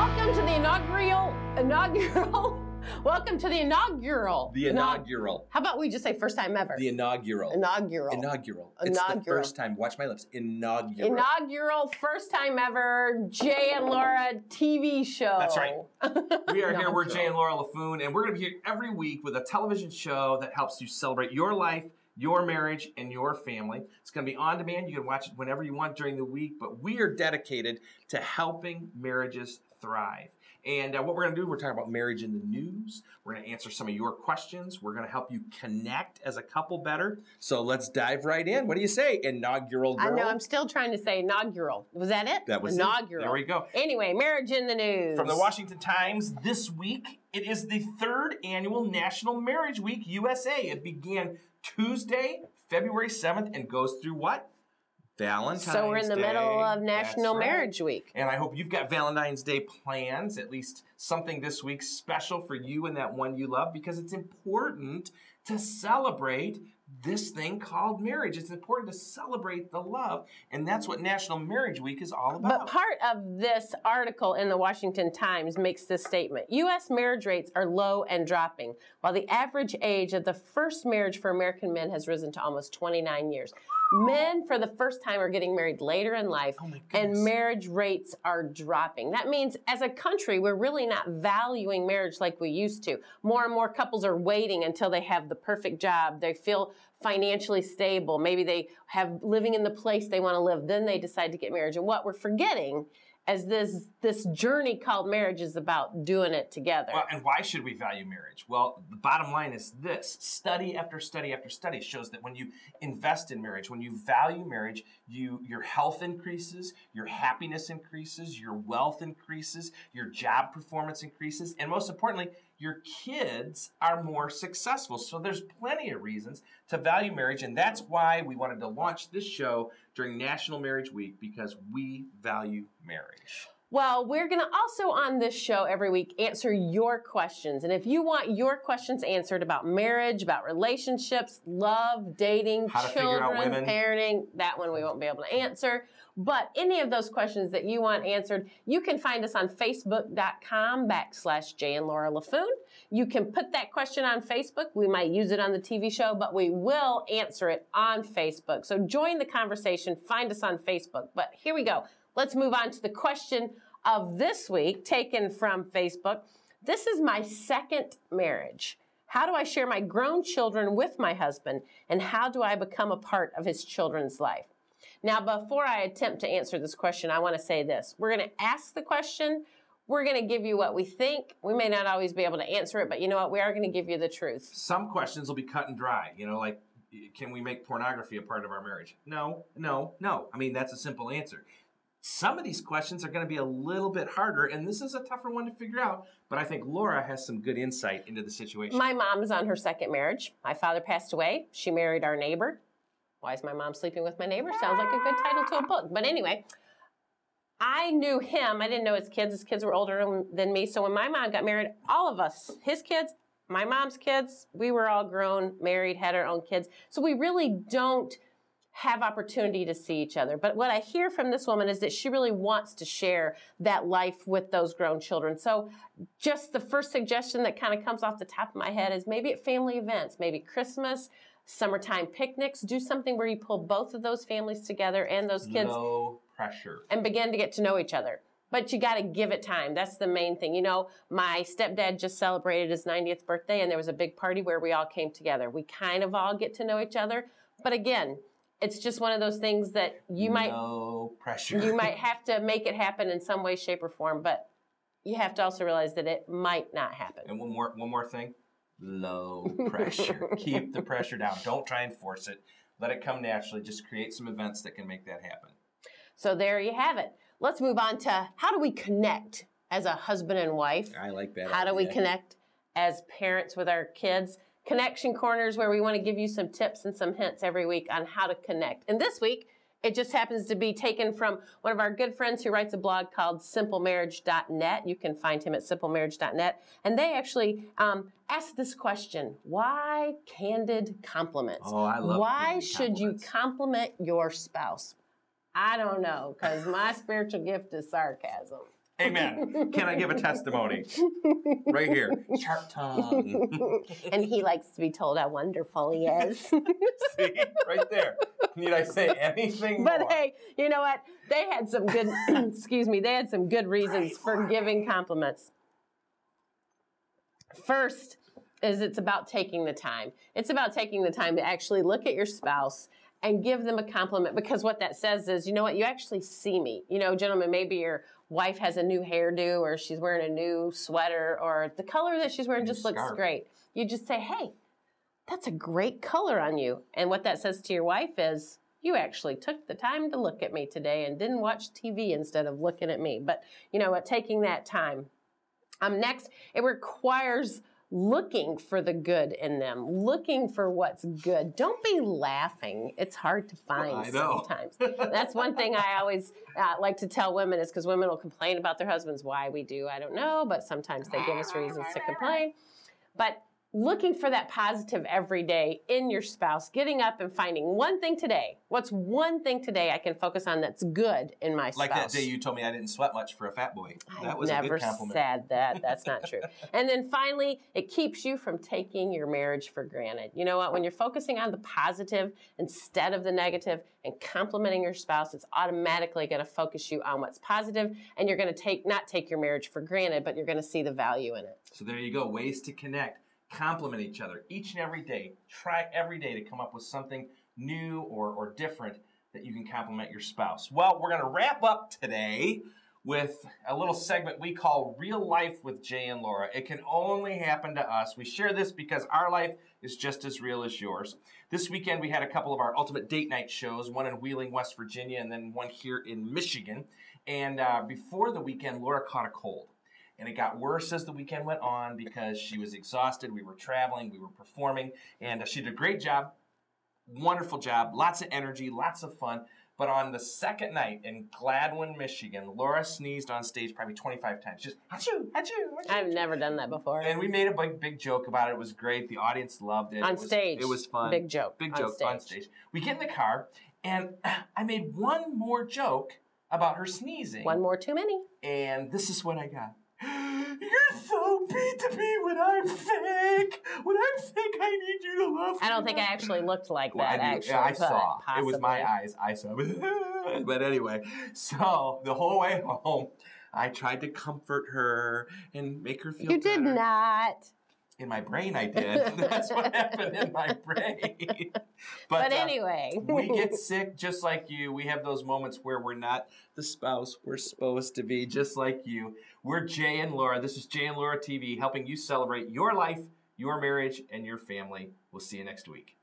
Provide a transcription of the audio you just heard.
Welcome to the inaugural. Welcome to the inaugural. The inaugural. How about we just say first time ever? The inaugural. Inaugural. It's the first time. Watch my lips. Inaugural. Inaugural, first time ever, Jay and Laura TV show. That's right. We are here. We're Jay and Laura Laffoon, and we're going to be here every week with a television show that helps you celebrate your life, your marriage, and your family. It's going to be on demand. You can watch it whenever you want during the week, but we are dedicated to helping marriages thrive. And what we're going to do, we're talking about marriage in the news. We're going to answer some of your questions. We're going to help you connect as a couple better. So let's dive right in. What do you say, inaugural girl? I know, I'm still trying to say inaugural. Was that it? That was inaugural. There we go. Anyway, marriage in the news. From the Washington Times this week, it is the third annual National Marriage Week USA. It began Tuesday, February 7th, and goes through what? Valentine's Day. So we're in the middle of National Marriage Week. And I hope you've got Valentine's Day plans, at least something this week special for you and that one you love, because it's important to celebrate this thing called marriage. It's important to celebrate the love, and that's what National Marriage Week is all about. But part of this article in the Washington Times makes this statement. U.S. marriage rates are low and dropping, while the average age of the first marriage for American men has risen to almost 29 years. Men, for the first time, are getting married later in life, and marriage rates are dropping. That means, as a country, we're really not valuing marriage like we used to. More and more couples are waiting until they have the perfect job. They feel financially stable. Maybe they have living in the place they want to live. Then they decide to get married. And what we're forgetting as this journey called marriage is about doing it together. Well, and why should we value marriage? Well, the bottom line is this. Study after study after study shows that when you invest in marriage, when you value marriage, your health increases, your happiness increases, your wealth increases, your job performance increases, and most importantly, your kids are more successful. So there's plenty of reasons to value marriage, and that's why we wanted to launch this show during National Marriage Week, because we value marriage. Well, we're going to also on this show every week answer your questions. And if you want your questions answered about marriage, about relationships, love, dating, children, parenting, that one we won't be able to answer. But any of those questions that you want answered, you can find us on Facebook.com/Jay and Laura Laffoon. You can put that question on Facebook. We might use it on the TV show, but we will answer it on Facebook. So join the conversation. Find us on Facebook. But here we go. Let's move on to the question of this week, taken from Facebook. This is my second marriage. How do I share my grown children with my husband, and how do I become a part of his children's life? Now, before I attempt to answer this question, I want to say this. We're going to ask the question. We're going to give you what we think. We may not always be able to answer it, but you know what? We are going to give you the truth. Some questions will be cut and dry, like, can we make pornography a part of our marriage? No. I mean, that's a simple answer. Some of these questions are going to be a little bit harder, and this is a tougher one to figure out, but I think Laura has some good insight into the situation. My mom is on her second marriage. My father passed away. She married our neighbor. Why is my mom sleeping with my neighbor? Sounds like a good title to a book. But anyway, I knew him. I didn't know his kids. His kids were older than me. So when my mom got married, all of us, his kids, my mom's kids, we were all grown, married, had our own kids. So we really don't have opportunity to see each other. But what I hear from this woman is that she really wants to share that life with those grown children. So just the first suggestion that kind of comes off the top of my head is maybe at family events, maybe Christmas, summertime picnics, do something where you pull both of those families together and those kids. No pressure. And begin to get to know each other. But you got to give it time. That's the main thing. My stepdad just celebrated his 90th birthday, and there was a big party where we all came together. We kind of all get to know each other. But again, it's just one of those things that you might have to make it happen in some way, shape, or form. But you have to also realize that it might not happen. And one more thing, low pressure. Keep the pressure down. Don't try and force it. Let it come naturally. Just create some events that can make that happen. So there you have it. Let's move on to how do we connect as a husband and wife? I like that. How do we connect as parents with our kids? Connection Corners, where we want to give you some tips and some hints every week on how to connect. And this week, it just happens to be taken from one of our good friends who writes a blog called simplemarriage.net. You can find him at simplemarriage.net. And they actually asked this question: why candid compliments? Oh, I love Why should you compliment your spouse? I don't know, because my spiritual gift is sarcasm. Amen. Can I give a testimony? Right here. Sharp tongue. And he likes to be told how wonderful he is. See? Right there. Need I say anything But more? hey, you know what? They had some good, excuse me, they had some good reasons for giving compliments. First is it's about taking the time. It's about taking the time to actually look at your spouse and give them a compliment, because what that says is, you know what, you actually see me. You know, gentlemen, maybe your wife has a new hairdo, or she's wearing a new sweater, or the color that she's wearing just looks great. You just say, hey, that's a great color on you. And what that says to your wife is, you actually took the time to look at me today and didn't watch TV instead of looking at me. But you know what, taking that time. Next, it requires looking for the good in them, looking for what's good. Don't be laughing. It's hard to find sometimes. That's one thing I always like to tell women, is because women will complain about their husbands. Why we do, I don't know, but sometimes they give us reasons to complain. But looking for that positive every day in your spouse, getting up and finding one thing today. What's one thing today I can focus on that's good in my spouse? Like that day you told me I didn't sweat much for a fat boy. That was a good compliment. Never said that. That's not true. And then finally, it keeps you from taking your marriage for granted. You know what? When you're focusing on the positive instead of the negative and complimenting your spouse, it's automatically going to focus you on what's positive, and you're going to not take your marriage for granted, but you're going to see the value in it. So there you go. Ways to connect. Compliment each other each and every day. Try every day to come up with something new or different that you can compliment your spouse. Well, we're going to wrap up today with a little segment we call Real Life with Jay and Laura. It can only happen to us. We share this because our life is just as real as yours. This weekend we had a couple of our ultimate date night shows, one in Wheeling, West Virginia, and then one here in Michigan. And before the weekend, Laura caught a cold. And it got worse as the weekend went on because she was exhausted. We were traveling, we were performing, and she did a great job, wonderful job, lots of energy, lots of fun. But on the second night in Gladwin, Michigan, Laura sneezed on stage probably 25 times. Just, achoo, achoo, achoo. I've never done that before. And we made a big joke about it. It was great. The audience loved it. On stage. It was fun. Big joke. Big joke on stage. We get in the car, and I made one more joke about her sneezing. One more too many. And this is what I got. You're so beat to me when I'm fake. When I'm fake, I need you to love me. I don't think I actually looked like that, actually. Yeah, I saw. Possibly. It was my eyes. I saw. But anyway, so the whole way home, I tried to comfort her and make her feel better. You did not. In my brain, I did. That's what happened in my brain. But anyway. We get sick just like you. We have those moments where we're not the spouse we're supposed to be, just like you. We're Jay and Laura. This is Jay and Laura TV, helping you celebrate your life, your marriage, and your family. We'll see you next week.